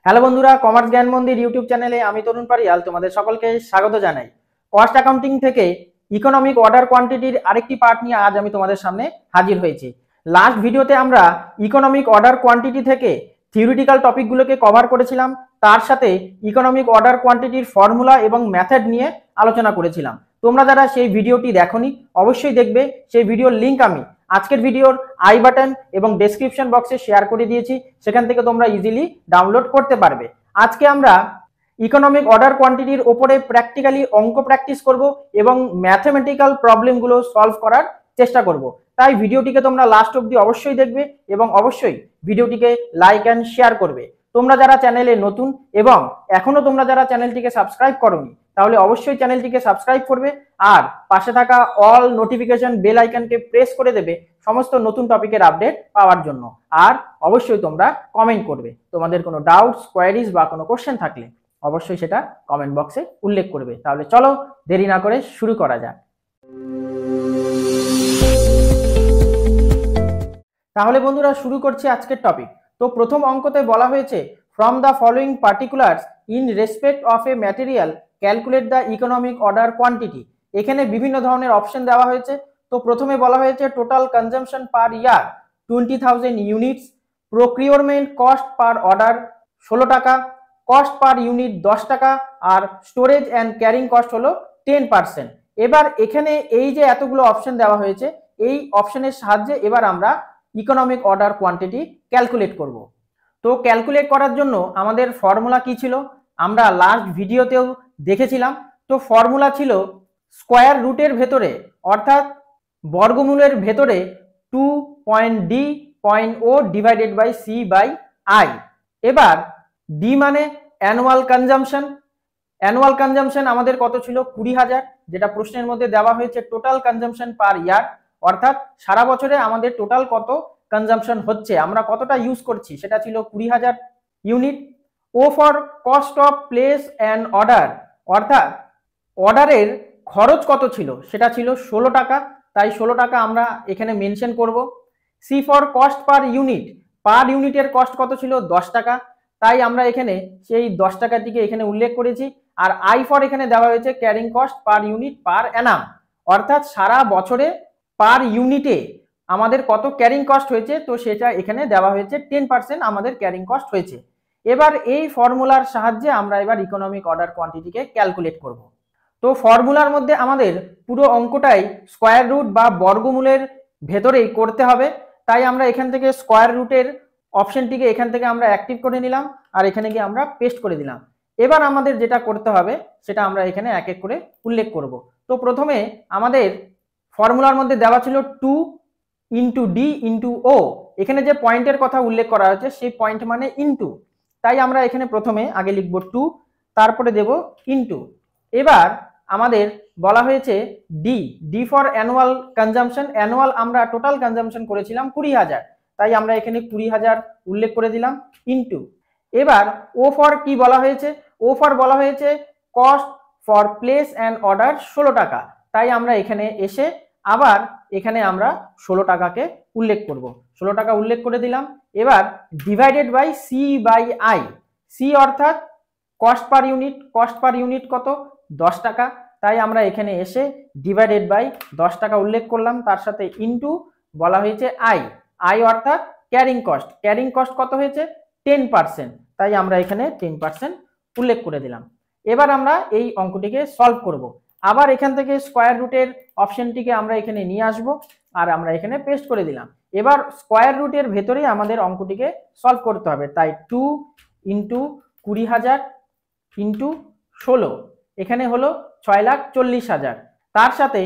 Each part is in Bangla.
হ্যালো বন্ধুরা, কমার্স জ্ঞান মন্দির ইউটিউব চ্যানেলে আমি তরুণ পারিয়াল তোমাদের সকলকে স্বাগত জানাই। কস্ট অ্যাকাউন্টিং থেকে ইকোনমিক অর্ডার কোয়ান্টিটির আরেকটি পার্ট নিয়ে আজ আমি তোমাদের সামনে হাজির হয়েছি। লাস্ট ভিডিওতে আমরা ইকোনমিক অর্ডার কোয়ান্টিটি থেকে থিওরিটিক্যাল টপিকগুলোকে কভার করেছিলাম, তার সাথে ইকোনমিক অর্ডার কোয়ান্টিটির ফর্মুলা এবং মেথড নিয়ে আলোচনা করেছিলাম। তোমরা যারা সেই ভিডিওটি দেখোনি অবশ্যই দেখবে, সেই ভিডিওর লিঙ্ক আমি আজকের ভিডিওর আই বাটন এবং ডেসক্রিপশন বক্সে শেয়ার করে দিয়েছি, সেখান থেকে তোমরা ইজিলি ডাউনলোড করতে পারবে। আজকে আমরা ইকোনমিক অর্ডার কোয়ান্টিটির ওপরে প্র্যাকটিক্যালি অঙ্ক প্র্যাকটিস করব এবং ম্যাথমেটিক্যাল প্রবলেমগুলো সলভ করার চেষ্টা করব। তাই ভিডিওটিকে তোমরা লাস্ট অবধি অবশ্যই দেখবে এবং অবশ্যই ভিডিওটিকে লাইক অ্যান্ড শেয়ার করবে। তোমরা যারা চ্যানেলে নতুন এবং এখনো তোমরা যারা চ্যানেলটিকে সাবস্ক্রাইব করোনি তাহলে অবশ্যই চ্যানেলটিকে সাবস্ক্রাইব করবে আর পাশে থাকা অল নোটিফিকেশন বেল আইকনকে প্রেস করে দেবে সমস্ত নতুন টপিকের আপডেট পাওয়ার জন্য। আর অবশ্যই তোমরা কমেন্ট করবে, তোমাদের কোনো ডাউটস, কোয়ারিজ বা কোনো কোশ্চেন থাকলে অবশ্যই সেটা কমেন্ট বক্সে উল্লেখ করবে। তাহলে চলো দেরি না করে শুরু করা যাক। তাহলে বন্ধুরা শুরু করছি আজকের টপিক। তো প্রথম অঙ্কতে বলা হয়েছে from the following particulars in respect of A material calculate the economic order quantity. এখানে বিভিন্ন ধরনের অপশন দেওয়া হয়েছে। তো প্রথমে বলা হয়েছে টোটাল কনজাম্পশন পার ইয়ার 20,000 units, procurement cost per order 16 টাকা, কস্ট পার ইউনিট 10 টাকা, আর স্টোরেজ অ্যান্ড ক্যারিং কস্ট হলো 10%। এবার এখানে এই যে এতগুলো অপশন দেওয়া হয়েছে, এই অপশনের সাহায্যে এবার আমরা ইকোনমিক অর্ডার কোয়ান্টিটি ক্যালকুলেট করব। তো ক্যালকুলেট করার জন্য আমাদের ফর্মুলা কি ছিল আমরা লাস্ট ভিডিওতেও দেখেছিলাম। তো ফর্মুলা ছিল স্কোয়ার রুটের ভেতরে অর্থাৎ বর্গমূলের ভেতরে 2.d.o divided by C by I. এবার ডি মানে অ্যানুয়াল কনজাম্পশন। অ্যানুয়াল কনজাম্পশন আমাদের কত ছিল 20,000, যেটা প্রশ্নের মধ্যে দেওয়া হয়েছে টোটাল কনজাম্পশন পার ইয়ার, অর্থাৎ সারা বছরে আমাদের টোটাল কত কনজাম্পশন হচ্ছে, আমরা কতটা ইউজ করছি, সেটা ছিল 20,000 unit. O for cost of place and order, অর্থাৎ অর্ডারের খরচ কত ছিল সেটা ছিল 16 টাকা, তাই 16 টাকা আমরা এখানে মেনশন করব। C for cost per unit, per ইউনিটের কস্ট কত ছিল 10 টাকা, তাই আমরা এখানে সেই 10 টাকাটিকে এখানে উল্লেখ করেছি। আর আই ফর এখানে দেওয়া হয়েছে carrying cost per unit per Anam, অর্থাৎ সারা বছরে পার ইউনিটে আমাদের কত ক্যারিং কস্ট হয়েছে, তো সেটা এখানে দেওয়া হয়েছে 10% আমাদের ক্যারিং কস্ট হয়েছে। এবার এই ফর্মুলার সাহায্যে আমরা এবার ইকোনমিক অর্ডার কোয়ান্টিটিকে ক্যালকুলেট করব। তো ফর্মুলার মধ্যে আমাদের পুরো অঙ্কটাই স্কোয়ার রুট বা বর্গমূলের ভেতরেই করতে হবে, তাই আমরা এখান থেকে স্কোয়ার রুটের অপশনটিকে এখান থেকে আমরা অ্যাক্টিভ করে নিলাম আর এখানে গিয়ে আমরা পেস্ট করে দিলাম। এবার আমাদের যেটা করতে হবে সেটা আমরা এখানে এক এক করে উল্লেখ করব। তো প্রথমে আমাদের ফর্মুলার মধ্যে দেওয়া ছিল 2 ইন্টু ডি ইন্টু ও, এখানে যে পয়েন্টের কথা উল্লেখ করা হয়েছে সেই পয়েন্ট মানে ইন্টু, তাই আমরা এখানে প্রথমে আগে লিখব 2, তারপরে দেব ইন্টু। এবার আমাদের বলা হয়েছে D, D for annual consumption. Annual আমরা টোটাল কনজাম্পশন করেছিলাম 20,000, তাই আমরা এখানে 20,000 উল্লেখ করে দিলাম ইন্টু। এবার ও ফর কি বলা হয়েছে, ও ফর বলা হয়েছে cost for place and order 16 টাকা, তাই আমরা এখানে এসে আবার এখানে আমরা 16 টাকাকে উল্লেখ করব, 16 টাকা উল্লেখ করে দিলাম। এবার divided by C by I, C অর্থাৎ cost per unit, cost per unit কত 10 টাকা, তাই আমরা এখানে এসে ডিভাইডেড বাই 10 টাকা উল্লেখ করলাম, তার সাথে ইন্টু বলা হয়েছে আই, আই অর্থাৎ ক্যারিং কস্ট, ক্যারিং কস্ট কত হয়েছে 10%, তাই আমরা এখানে 10% উল্লেখ করে দিলাম। এবার আমরা এই অঙ্কটিকে সলভ করব। আবার এখান থেকে স্কোয়ার রুটের অপশনটিকে আমরা এখানে নিয়ে আসব আর আমরা এখানে পেস্ট করে দিলাম। এবার স্কোয়ার রুটের ভেতরেই আমাদের অঙ্কটিকে সলভ করতে হবে, তাই 2 ইন্টু 20,000 ইন্টু 16, এখানে হলো 6,40,000, তার সাথে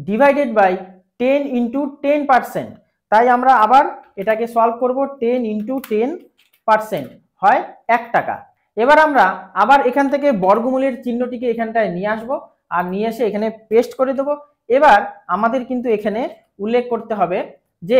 ডিভাইডেড বাই 10 ইন্টু 10%, তাই আমরা আবার এটাকে সলভ করব 10 ইন্টু 10% হয় 1 টাকা। এবার আমরা আবার এখান থেকে বর্গমূলের চিহ্নটিকে এখানটায় নিয়ে আসব আর নিয়ে এসে এখানে পেস্ট করে দেব। এবার আমাদের কিন্তু এখানে উল্লেখ করতে হবে যে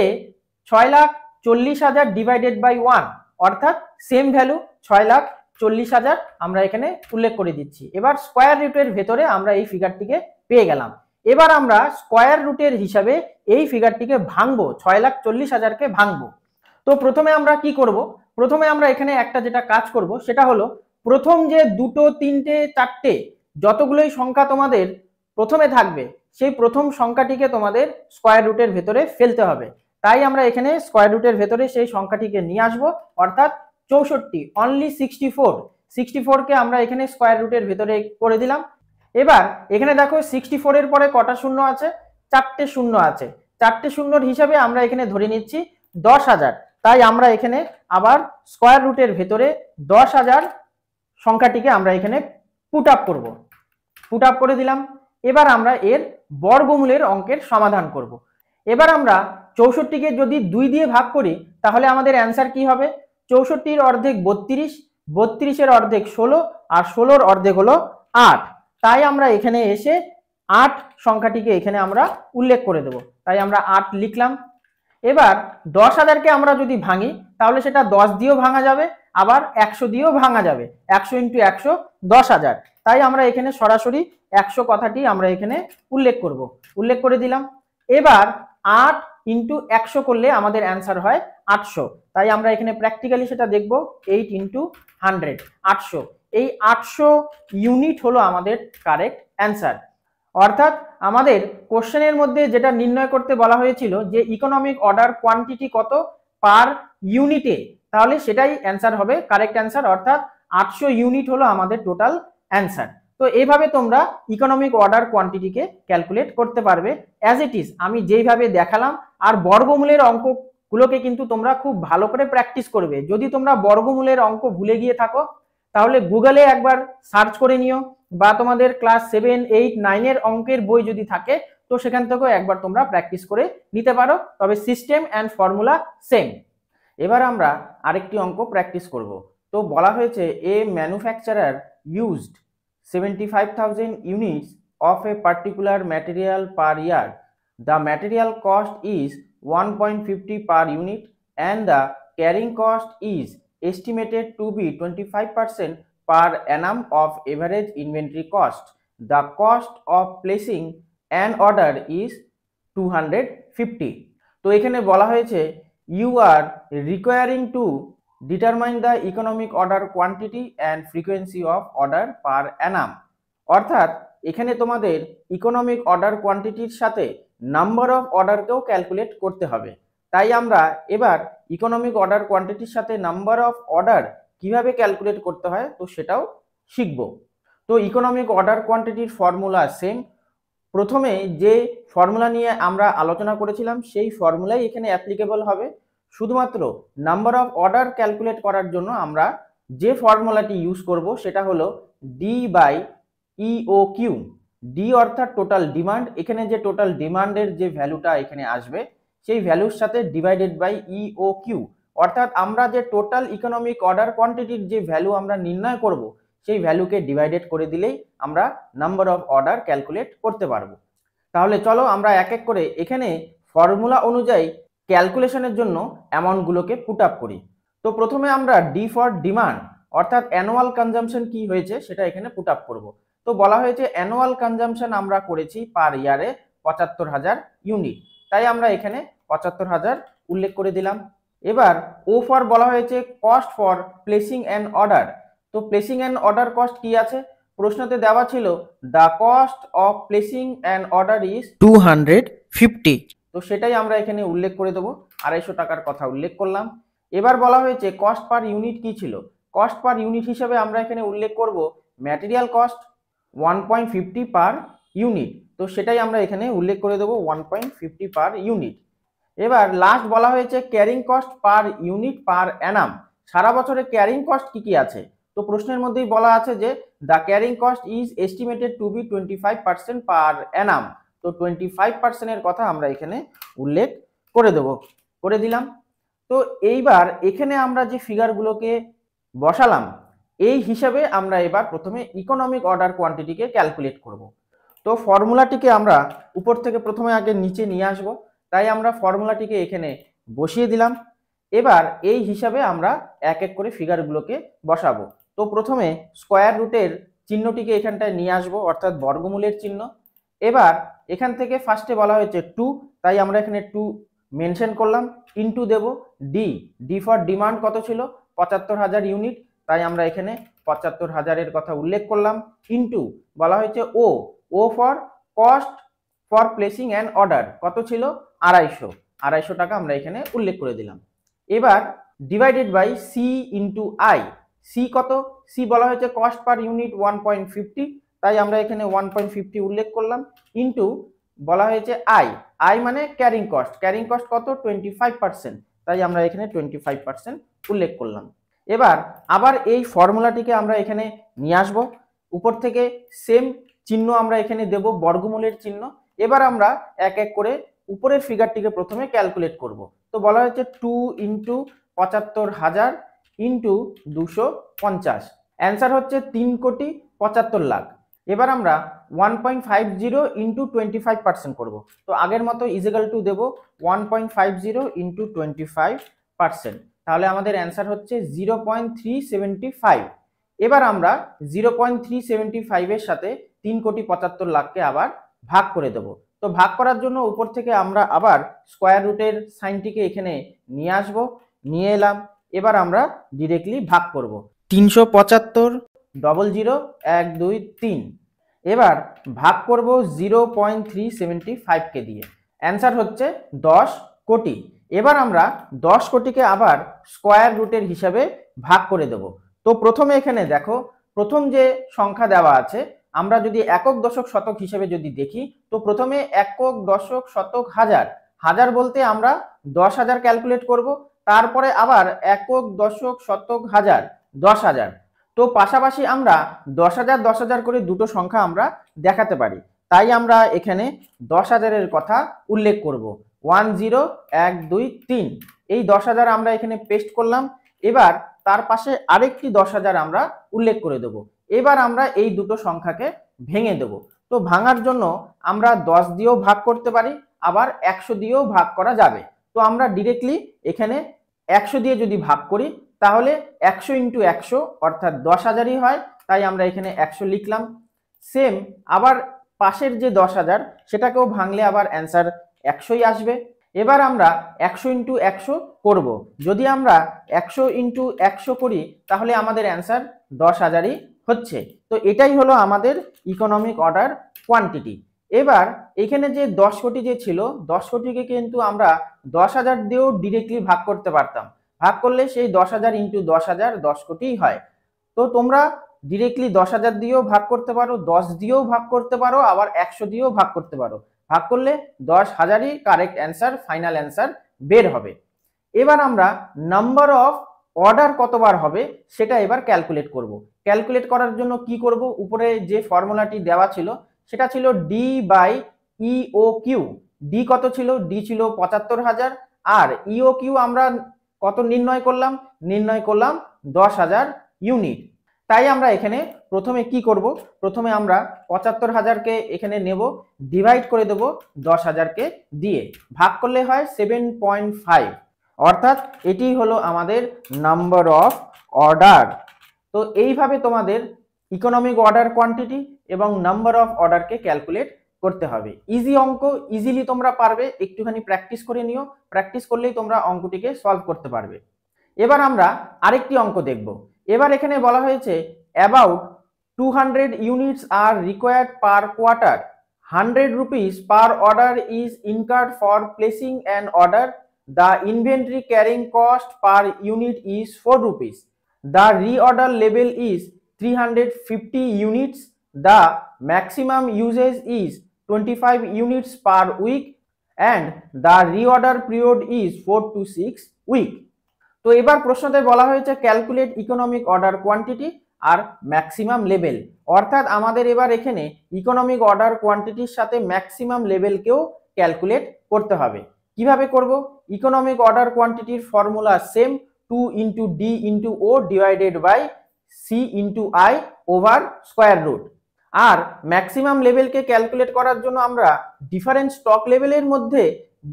6,40,000 ডিভাইডেড বাই 1, অর্থাৎ সেম ভ্যালু 6,40,000 আমরা এখানে উল্লেখ করে দিচ্ছি। এবার স্কোয়ার রুটের ভেতরে আমরা এই ফিগারটিকে পেয়ে গেলাম। এবার আমরা স্কোয়ার রুটের হিসাবে এই ফিগারটিকে ভাঙবো, 6,40,000কে ভাঙবো। তো প্রথমে আমরা কি করব, প্রথমে আমরা এখানে একটা যেটা কাজ করব সেটা হলো প্রথম যে দুটো তিনটে চারটে যতগুলোই সংখ্যা তোমাদের প্রথমে থাকবে সেই প্রথম সংখ্যাটিকে তোমাদের স্কয়ার রুটের ভেতরে ফেলতে হবে। তাই আমরা এখানে স্কয়ার রুটের ভেতরে সেই সংখ্যাটিকে নিয়ে আসবো, অর্থাৎ 64 অনলি 64 কে আমরা এখানে স্কয়ার রুটের ভেতরে করে দিলাম। এবার এখানে দেখো 64 এর পরে কটা শূন্য আছে, চারটে শূন্য আছে। চারটে শূন্যর হিসাবে আমরা এখানে ধরে নিচ্ছি 10,000। তাই আমরা এখানে আবার স্কয়ার রুটের ভেতরে 10,000 সংখ্যাটিকে আমরা এখানে পুট আপ করব। পুট আপ করে দিলাম। এবার আমরা এর বর্গমূলের অঙ্কের সমাধান করব। এবার আমরা 64কে যদি 2 দিয়ে ভাগ করি তাহলে আমাদের অ্যান্সার কি হবে? 64-র অর্ধেক 32, 32-এর অর্ধেক 16, আর 16-র অর্ধেক হলো 8। তাই আমরা এখানে এসে 8 সংখ্যাটিকে এখানে আমরা উল্লেখ করে দেব। তাই আমরা 8 লিখলাম। এবার 10,000কে আমরা যদি ভাঙি তাহলে সেটা 10 দিয়েও ভাঙা যাবে, আবার 100 দিয়েও ভাঙা যাবে। 100 × 100 10,000। তাই আমরা এখানে সরাসরি 100 কথাটি আমরা এখানে উল্লেখ করব। উল্লেখ করে দিলাম। এবার 8 × 100 করলে আমাদের অ্যান্সার হয় 800। তাই আমরা এখানে প্র্যাকটিক্যালি সেটা দেখব। 8 × 100 800। এই 800 ইউনিট হলো আমাদের কারেক্ট অ্যান্সার। অর্থাৎ আমাদের কোশ্চেনের মধ্যে যেটা নির্ণয় করতে বলা হয়েছিল যে ইকোনমিক অর্ডার কোয়ান্টিটি কত পার ইউনিটে, তাহলে সেটাই অ্যান্সার হবে, কারেক্ট অ্যান্সার। অর্থাৎ 800 ইউনিট হলো আমাদের টোটাল অ্যান্সার। তো এইভাবে তোমরা ইকোনমিক অর্ডার কোয়ান্টিটিকে ক্যালকুলেট করতে পারবে অ্যাজ ইট ইজ আমি যেইভাবে দেখালাম। আর বর্গমূলের অঙ্কগুলোকে কিন্তু তোমরা খুব ভালো করে প্র্যাকটিস করবে। যদি তোমরা বর্গমূলের অঙ্ক ভুলে গিয়ে থাকো তাহলে গুগলে একবার সার্চ করে নিও, বা তোমাদের ক্লাস 7, 8, 9 এর অঙ্কের বই যদি থাকে তো সেখান থেকেও একবার তোমরা প্র্যাকটিস করে নিতে পারো। তবে সিস্টেম অ্যান্ড ফর্মুলা সেম। এবার আমরা আরেকটি অঙ্ক প্র্যাকটিস করব। তো বলা হয়েছে এ manufacturer used 75,000 units of a particular material per year. The material cost is 1.50 per unit and the carrying cost is estimated to be 25% per annum of average inventory cost. The cost of placing an order is 250. তো এখানে বলা হয়েছে you are requiring to determine the economic order quantity and frequency of order per annum. অর্থাৎ এখানে তোমাদের ইকোনমিক অর্ডার কোয়ান্টিটির সাথে নাম্বার অফ অর্ডারকেও ক্যালকুলেট করতে হবে। তাই আমরা এবার ইকোনমিক অর্ডার কোয়ান্টিটির সাথে নাম্বার অফ অর্ডার কিভাবে ক্যালকুলেট করতে হয় তো সেটাও শিখব। তো ইকোনমিক অর্ডার কোয়ান্টিটির ফর্মুলা সেম। প্রথমে যে ফর্মুলা নিয়ে আমরা আলোচনা করেছিলাম সেই ফর্মুলাই এখানে অ্যাপ্লিকেবল হবে। শুধুমাত্র নাম্বার অফ অর্ডার ক্যালকুলেট করার জন্য আমরা যে ফর্মুলাটি ইউজ করব সেটা হলো D/EOQ। ডি অর্থাৎ টোটাল ডিমান্ড। এখানে যে টোটাল ডিমান্ডের যে ভ্যালুটা এখানে আসবে সেই ভ্যালুর সাথে ডিভাইডেড বাই EOQ। অর্থাৎ আমরা যে টোটাল ইকোনমিক অর্ডার কোয়ান্টিটির যে ভ্যালু আমরা নির্ণয় করব সেই ভ্যালুকে ডিভাইডেড করে দিলেই আমরা নাম্বার অফ অর্ডার ক্যালকুলেট করতে পারবো। তাহলে চলো আমরা এক এক করে এখানে ফর্মুলা অনুযায়ী ক্যালকুলেশনের জন্য অ্যামাউন্টগুলোকে পুট আপ করি। তো প্রথমে আমরা ডি ফর ডিমান্ড অর্থাৎ অ্যানুয়াল কনজাম্পশন কি হয়েছে সেটা এখানে পুট আপ করব। তো বলা হয়েছে অ্যানুয়াল কনজাম্পশন আমরা করেছি পার ইয়ারে 75,000 ইউনিট। তাই আমরা এখানে 75,000 উল্লেখ করে দিলাম। এবার ও ফর বলা হয়েছে cost for placing an order. তো প্লেসিং অ্যান অর্ডার কস্ট কি আছে? প্রশ্নতে দেওয়া ছিল the cost of placing an order is 250। তো সেটাই আমরা এখানে উল্লেখ করে দেবো, 250 টাকার কথা উল্লেখ করলাম। এবার বলা হয়েছে কস্ট পার ইউনিট কি ছিল? কস্ট পার ইউনিট হিসেবে আমরা এখানে উল্লেখ করব ম্যাটেরিয়াল কস্ট 1.50 পার ইউনিট। তো সেটাই আমরা এখানে উল্লেখ করে দেবো 1.50 পার ইউনিট। এবার লাস্ট বলা হয়েছে carrying cost per unit per annum. সারা বছরে ক্যারিং কস্ট কি কি আছে? তো প্রশ্নের মধ্যেই বলা আছে যে the carrying cost is estimated to be 25% per annum. তো 25% এর কথা আমরা এখানে উল্লেখ করে দেব, করে দিলাম। তো এইবার এখানে আমরা যে ফিগারগুলোকে বসালাম এই হিসাবে আমরা এবার প্রথমে ইকোনমিক অর্ডার কোয়ান্টিটিকে ক্যালকুলেট করব। তো ফর্মুলাটিকে আমরা উপর থেকে প্রথমে আগে নিচে নিয়ে আসব। তাই আমরা ফর্মুলাটিকে এখানে বসিয়ে দিলাম। এবার এই হিসাবে আমরা এক এক করে ফিগারগুলোকে বসাবো। তো প্রথমে স্কয়ার রুটের চিহ্নটিকে এখানটায় নিয়ে আসবো, অর্থাৎ বর্গমূলের চিহ্ন। এবার এখান থেকে ফার্স্টে বলা হয়েছে 2, তাই আমরা এখানে 2 মেনশন করলাম। ইনটু দেব ডি। ডি ফর ডিমান্ড কত ছিল? ৭৫,০০০ ইউনিট, তাই আমরা এখানে ৭৫,০০০-এর কথা উল্লেখ করলাম। ইন্টু বলা হয়েছে O for cost for placing an order কত ছিল ২৫০ টাকা আমরা এখানে উল্লেখ করে দিলাম। এবার divided by C into I. C কত? সি বলা হয়েছে কস্ট পার ইউনিট 1.50, তাই আমরা এখানে 1.50 উল্লেখ করলাম। ইন্টু বলা হয়েছে আই মানে ক্যারিং কস্ট কত 25%, তাই আমরা এখানে 25% উল্লেখ করলাম। এবার আবার এই ফর্মুলাটিকে আমরা এখানে নিয়ে আসবো, উপর থেকে সেম চিহ্ন আমরা এখানে দেব, বর্গমূলের চিহ্ন। এবার আমরা এক এক করে উপরের ফিগারটিকে প্রথমে ক্যালকুলেট করব। তো বলা হয়েছে 2 ইন্টু ৭৫,০০০ ইন্টু 250, অ্যান্সার হচ্ছে 3,75,00,000। এবার আমরা 1.50 ইন্টু 25% করবো। তো আগের মতো ইজিক্যাল টু দেবো 1.50 ইন্টু 25%, তাহলে আমাদের অ্যান্সার হচ্ছে 0.375। এবার আমরা 0.375 এর সাথে 3,75,00,000-কে আবার ভাগ করে দেব। তো ভাগ করার জন্য উপর থেকে আমরা আবার স্কোয়ার রুটের সাইনটিকে এখানে নিয়ে আসব, নিয়ে এলাম। এবার আমরা ডিরেক্টলি ভাগ করব 375 00 1 2 3। এবার ভাগ করব 0.375 কে দিয়ে, অ্যান্সার হচ্ছে 10 কোটি। এবার আমরা 10 কোটিকে আবার স্কোয়ার রুটের হিসাবে ভাগ করে দেব। তো প্রথমে এখানে দেখো, প্রথম যে সংখ্যা দেওয়া আছে, আমরা যদি একক দশক শতক হিসেবে যদি দেখি, তো প্রথমে একক দশক শতক হাজার, হাজার বলতে আমরা 10,000 ক্যালকুলেট করব, তারপরে আবার একক দশক শতক হাজার 10,000। তো পাশাপাশি আমরা 10,000 10,000 করে দুটো সংখ্যা আমরা দেখাতে পারি, তাই আমরা এখানে 10,000-এর কথা উল্লেখ করব। 1 0 1 2 3, এই 10,000 আমরা এখানে পেস্ট করলাম। এবার তার পাশে আরেকটি 10,000 আমরা উল্লেখ করে দেব। এবার আমরা এই দুটো সংখ্যাকে ভেঙে দেব। তো ভাঙার জন্য আমরা 10 দিয়েও ভাগ করতে পারি, আবার 100 দিয়েও ভাগ করা যাবে। তো আমরা ডিরেক্টলি এখানে 100 দিয়ে যদি ভাগ করি, তাহলে 100 ইন্টু 100 অর্থাৎ 10,000ই হয়, তাই আমরা এখানে 100 লিখলাম। সেম আবার পাশের যে 10,000 সেটাকেও ভাঙলে আবার অ্যান্সার 100ই আসবে। এবার আমরা 100 ইন্টু 100 করব। যদি আমরা 100 ইন্টু 100 করি, তাহলে আমাদের অ্যান্সার 10,000ই হচ্ছে। তো এটাই হলো আমাদের ইকোনমিক অর্ডার কোয়ান্টিটি। এবার এখানে যে 10 কোটি যে ছিল, 10 কোটিকে কিন্তু আমরা 10,000 দিয়েও ডিরেক্টলি ভাগ করতে পারতাম। ভাগ করলে সেই 10,000 ইন্টু 10,000 10 কোটিই হয়। তো তোমরা ডিরেক্টলি 10,000 দিয়েও ভাগ করতে পারো, 10 দিয়েও ভাগ করতে পারো, আবার 100 দিয়েও ভাগ করতে পারো। ভাগ করলে 10,000ই কারেক্ট অ্যান্সার, ফাইনাল অ্যান্সার বের হবে। এবার আমরা নাম্বার অফ অর্ডার কতবার হবে সেটা এবার ক্যালকুলেট করব। ক্যালকুলেট করার জন্য কি করব, উপরে যে ফর্মুলাটি দেওয়া ছিল সেটা ছিল ডি বাই ইও কিউ। ডি কত ছিল? ডি ছিল ৭৫,০০০, আর ইও কিউ আমরা কত নির্ণয় করলাম? নির্ণয় করলাম 10,000 ইউনিট। তাই আমরা এখানে প্রথমে কি করব, প্রথমে আমরা ৭৫,০০০-কে এখানে নেব, ডিভাইড করে দেব 10,000-কে দিয়ে, ভাগ করলে হয় 7.5, অর্থাৎ এটি হলো আমাদের নাম্বার অফ অর্ডার। তো এইভাবে তোমাদের ইকোনমিক অর্ডার কোয়ান্টিটি এবং নাম্বার অফ অর্ডারকে ক্যালকুলেট করতে হবে। ইজি অঙ্ক, ইজিলি তোমরা পারবে, একটুখানি প্র্যাকটিস করে নিও, প্র্যাকটিস করলেই তোমরা অঙ্কটিকে সলভ করতে পারবে। এবার আমরা আরেকটি অঙ্ক দেখব। এবার এখানে বলা হয়েছে about 200 units R required per quarter, 100 rupees per order is incurred for placing an order. The inventory carrying cost per unit is 4 rupees. The reorder level is 350 units. The maximum usage is 25 units per week and the reorder period is 4 to 6 weeks. তো এবার প্রশ্নতে বলা হয়েছে ক্যালকুলেট ইকোনমিক অর্ডার কোয়ান্টিটি আর ম্যাক্সিমাম লেভেল, অর্থাৎ আমাদের এবার এখানে ইকোনমিক অর্ডার কোয়ান্টিটির সাথে ম্যাক্সিমাম লেভেলকেও ক্যালকুলেট করতে হবে। কিভাবে করব? ইকোনমিক অর্ডার কোয়ান্টিটির formula same, 2 into D into O divided by C into I over square root. আর ম্যাক্সিমাম লেভেলকে ক্যালকুলেট করার জন্য আমরা ডিফারেন্ট স্টক লেভেলের মধ্যে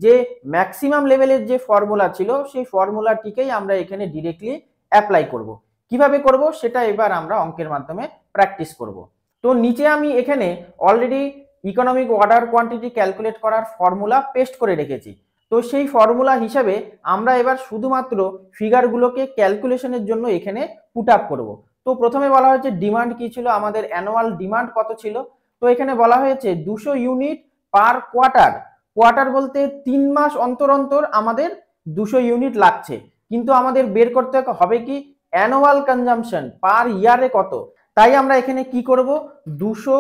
যে ম্যাক্সিমাম লেভেলের যে ফর্মুলা ছিল সেই ফর্মুলাটিকেই আমরা এখানে ডিরেক্টলি অ্যাপ্লাই করব। কিভাবে করব সেটা এবার আমরা অঙ্কের মাধ্যমে প্র্যাকটিস করব। তো নিচে আমি এখানে already economic order quantity calculate করার ফর্মুলা পেস্ট করে রেখেছি। তো সেই ফর্মুলা হিসাবে আমরা এবার শুধুমাত্র ফিগারগুলোকে ক্যালকুলেশনের জন্য এখানে পুট আপ করবো। তো প্রথমে বলা হয়েছে ডিমান্ড কি ছিল, আমাদের অ্যানুয়াল ডিমান্ড কত ছিল। তো এখানে বলা হয়েছে 200 ইউনিট পার কোয়ার্টার। কোয়ার্টার বলতে 3 মাস অন্তর অন্তর আমাদের 200 ইউনিট লাগছে, কিন্তু আমাদের বের করতে হবে কি অ্যানুয়াল কনজাম্পশন পার ইয়ারে কত। তাই আমরা এখানে কি করব 200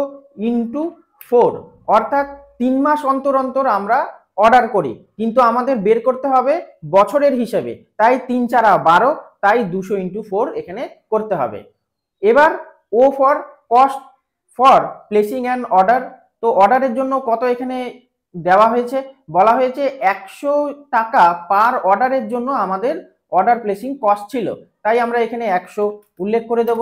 ইন্টু 4, অর্থাৎ 3 মাস অন্তর অন্তর আমরা অর্ডার করি, কিন্তু আমাদের বের করতে হবে বছরের হিসেবে, তাই 3 4 12, তাই 200 ইন্টু 4 এখানে করতে হবে। এবার O for cost for placing an order. তো অর্ডারের জন্য কত এখানে দেওয়া হয়েছে, বলা হয়েছে 100 টাকা পার অর্ডারের জন্য আমাদের অর্ডার প্লেসিং কস্ট ছিল, তাই আমরা এখানে 100 উল্লেখ করে দেব।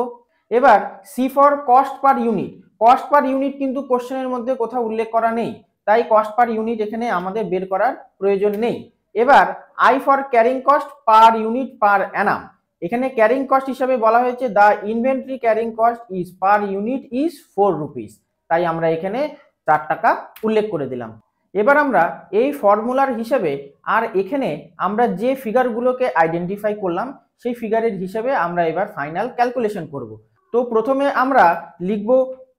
এবার C for cost per unit. Cost per unit কিন্তু কোশ্চেনের মধ্যে কোথাও উল্লেখ করা নেই, তাই কস্ট পার ইউনিট এখানে আমাদের বের করার প্রয়োজন নেই। এবার I for carrying cost per unit per Anam. এখানে ক্যারিং কস্ট হিসাবে বলা হয়েছে the inventory carrying cost is per unit is 4 rupees, তাই আমরা এখানে 4 টাকা উল্লেখ করে দিলাম। এবার আমরা এই ফর্মুলার হিসেবে আর এখানে আমরা যে ফিগারগুলোকে আইডেন্টিফাই করলাম সেই ফিগারের হিসেবে আমরা এবার ফাইনাল ক্যালকুলেশন করব। তো প্রথমে আমরা লিখব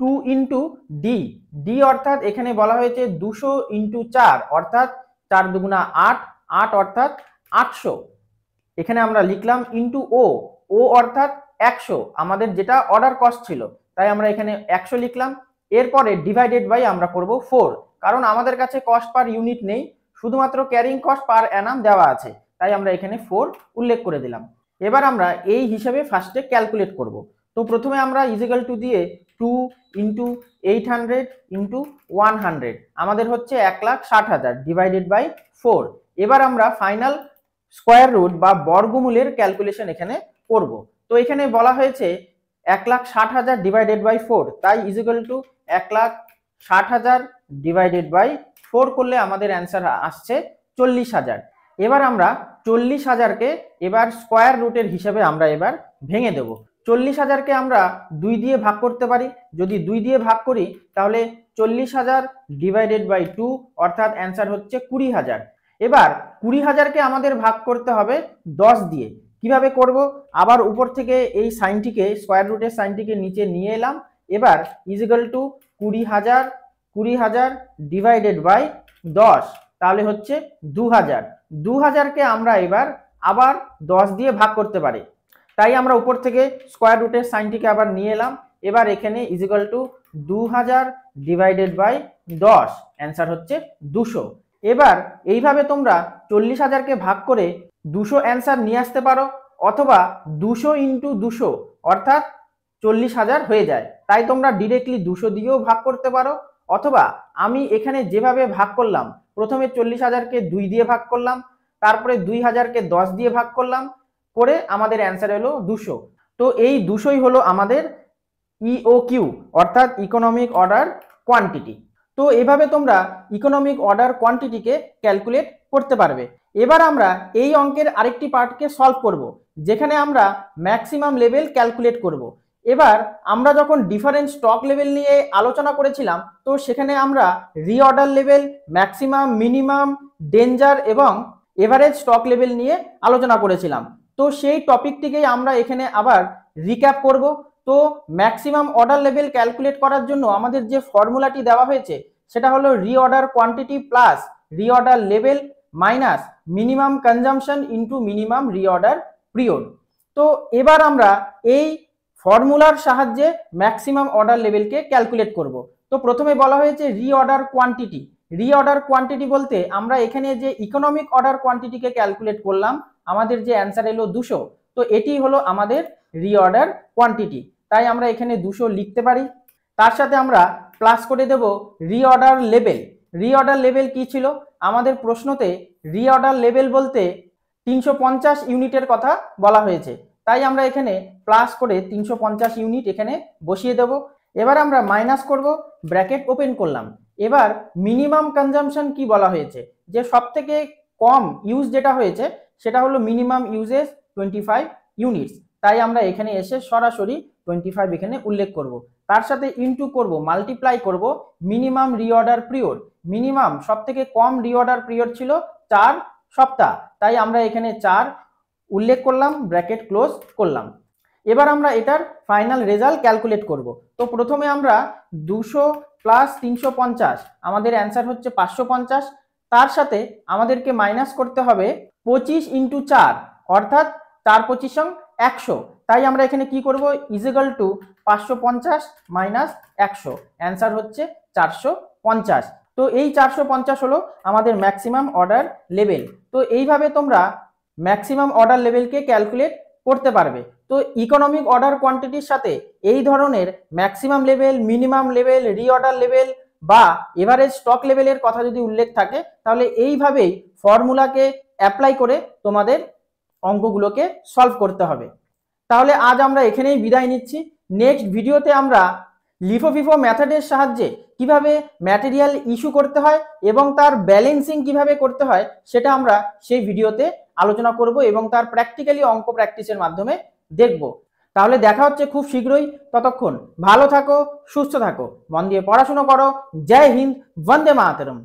2 ইন্টু ডি। ডি অর্থাৎ এখানে বলা হয়েছে 200 ইন্টু 4, অর্থাৎ 4 দুগুণা 8, 8 অর্থাৎ 800। এখানে আমরা লিখলাম ইন্টু ও, ও অর্থাৎ 100, আমাদের যেটা অর্ডার কস্ট ছিল, তাই আমরা এখানে 100 লিখলাম। এরপরে ডিভাইডেড বাই আমরা করব 4, কারণ আমাদের কাছে কস্ট পার ইউনিট নেই, শুধুমাত্র ক্যারিং কস্ট পার অ্যানাম দেওয়া আছে, তাই আমরা এখানে 4 উল্লেখ করে দিলাম। এবার আমরা এই হিসাবে ফার্স্টে ক্যালকুলেট করব। তো প্রথমে আমরা ইজিক্যাল টু দিয়ে 2 ইন্টু 800 ইন্টু 100 আমাদের হচ্ছে 1,60,000 ডিভাইডেড বাই 4। এবার আমরা ফাইনাল স্কোয়ার রুট বা বর্গমূলের ক্যালকুলেশন এখানে করব। তো এখানে বলা হয়েছে 1,60,000 ডিভাইডেড বাই 4, তাই ইজিক্যাল টু 1,60,000 ডিভাইডেড বাই 4 করলে আমাদের অ্যান্সার আসছে 40,000। এবার আমরা 40,000কে এবার স্কোয়ার রুটের হিসেবে আমরা এবার ভেঙে দেব। 40,000কে আমরা 2 দিয়ে ভাগ করতে পারি, যদি 2 দিয়ে ভাগ করি তাহলে 40,000 ডিভাইডেড বাই 2, অর্থাৎ অ্যান্সার হচ্ছে 20,000। এবার 20,000কে আমাদের ভাগ করতে হবে 10 দিয়ে। কিভাবে করব, আবার উপর থেকে এই সাইনটিকে স্কোয়ার রুটের সাইনটিকে নিচে নিয়ে এলাম। এবার ইজিক্যাল টু 20,000 ডিভাইডেড বাই 10, তাহলে হচ্ছে 2,000। 2,000কে আমরা এবার আবার 10 দিয়ে ভাগ করতে পারি, তাই আমরা উপর থেকে স্কোয়ার রুটের সাইনটিকে আবার নিয়ে এলাম। এবার এখানে equal to 2,000 divided by 10, answer হচ্ছে 200। এবার এইভাবে তোমরা 40,000কে ভাগ করে 200 অ্যান্সার নিয়ে আসতে পারো, অথবা 200 ইন্টু 200 অর্থাৎ 40,000 হয়ে যায়, তাই তোমরা ডিরেক্টলি 200 দিয়েও ভাগ করতে পারো, অথবা আমি এখানে যেভাবে ভাগ করলাম প্রথমে 40,000কে 2 দিয়ে ভাগ করলাম, তারপরে 2,000কে 10 দিয়ে ভাগ করলাম, করে আমাদের অ্যান্সার হলো 200। তো এই 200ই হলো আমাদের ইওকিউ অর্থাৎ ইকোনমিক অর্ডার কোয়ান্টিটি। তো এভাবে তোমরা ইকোনমিক অর্ডার কোয়ান্টিটিকে ক্যালকুলেট করতে পারবে। এবার আমরা এই অঙ্কের আরেকটি পার্টকে সলভ করব, যেখানে আমরা ম্যাক্সিমাম লেভেল ক্যালকুলেট করব। এবার আমরা যখন ডিফারেন্ট স্টক লেভেল নিয়ে আলোচনা করেছিলাম, তো সেখানে আমরা reorder level, maximum, minimum, danger এবং এভারেজ স্টক লেভেল নিয়ে আলোচনা করেছিলাম। তো সেই টপিকটিকেই আমরা এখানে আবার রিক্যাপ করব। তো ম্যাক্সিমাম অর্ডার লেভেল ক্যালকুলেট করার জন্য আমাদের যে ফর্মুলাটি দেওয়া হয়েছে সেটা হলো reorder quantity plus reorder level minus minimum consumption into minimum reorder period. তো এবার আমরা এই ফর্মুলার সাহায্যে ম্যাক্সিমাম অর্ডার লেভেলকে ক্যালকুলেট করব। তো প্রথমে বলা হয়েছে রিঅর্ডার কোয়ান্টিটি। রিঅর্ডার কোয়ান্টিটি বলতে আমরা এখানে যে ইকোনমিক অর্ডার কোয়ান্টিটিকে ক্যালকুলেট করলাম, আমাদের যে অ্যান্সার এলো 200, তো এটি হলো আমাদের রিঅর্ডার কোয়ান্টিটি, তাই আমরা এখানে 200 লিখতে পারি। তার সাথে আমরা প্লাস করে দেব রিঅর্ডার লেভেল। রিঅর্ডার লেভেল কি ছিল, আমাদের প্রশ্নতে রিঅর্ডার লেভেল বলতে 350 ইউনিটের কথা বলা হয়েছে, তাই আমরা এখানে প্লাস করে 350 ইউনিট এখানে বসিয়ে দেব। এবার আমরা মাইনাস করব, ব্র্যাকেট ওপেন করলাম। এবার মিনিমাম কনজাম্পশন কি বলা হয়েছে, যে সব থেকে কম ইউজ যেটা হয়েছে সেটা হলো মিনিমাম ইউজেস 25 ইউনিটস, তাই আমরা এখানে এসে সরাসরি 25 এখানে উল্লেখ করব। তার সাথে ইনটু করব, মাল্টিপ্লাই করব মিনিমাম রিঅর্ডার পিরিয়ড। মিনিমাম সব থেকে কম রিঅর্ডার পিরিয়ড ছিল 4 সপ্তাহ, তাই আমরা এখানে 4 উল্লেখ করলাম, ব্র্যাকেট ক্লোজ করলাম। এবার আমরা এটার ফাইনাল রেজাল্ট ক্যালকুলেট করব। তো প্রথমে আমরা 200 প্লাস 350, আমাদের অ্যান্সার হচ্ছে 550, তার সাথে আমাদেরকে মাইনাস করতে হবে 25 ইন্টু 4, অর্থাৎ 4 25 100। তাই আমরা এখানে কি করব, ইজিক্যাল টু 550 মাইনাস 100, অ্যান্সার হচ্ছে 450। তো এই 450 হলো আমাদের ম্যাক্সিমাম অর্ডার লেভেল। তো এইভাবে তোমরা ম্যাক্সিমাম অর্ডার লেভেলকে ক্যালকুলেট করতে পারবে। তো ইকোনমিক অর্ডার কোয়ান্টিটির সাথে এই ধরনের maximum level, minimum level, reorder level বা এভারেজ স্টক লেভেলের কথা যদি উল্লেখ থাকে, তাহলে এইভাবেই ফর্মুলাকে অ্যাপ্লাই করে তোমাদের অঙ্কগুলোকে সলভ করতে হবে। তাহলে আজ আমরা এখানেই বিদায় নিচ্ছি। নেক্সট ভিডিওতে আমরা লিফো ফিফো মেথডের সাহায্যে কিভাবে ম্যাটেরিয়াল ইস্যু করতে হয় এবং তার ব্যালেন্সিং কিভাবে করতে হয় সেটা আমরা সেই ভিডিওতে আলোচনা করব এবং তার প্র্যাকটিক্যালি অঙ্ক প্র্যাকটিসের মাধ্যমে দেখব। তাহলে দেখা হচ্ছে খুব শীঘ্রই। ততক্ষণ ভালো থাকো, সুস্থ থাকো, মন দিয়ে পড়াশোনা করো। জয় হিন্দ, বন্দে মাতরম।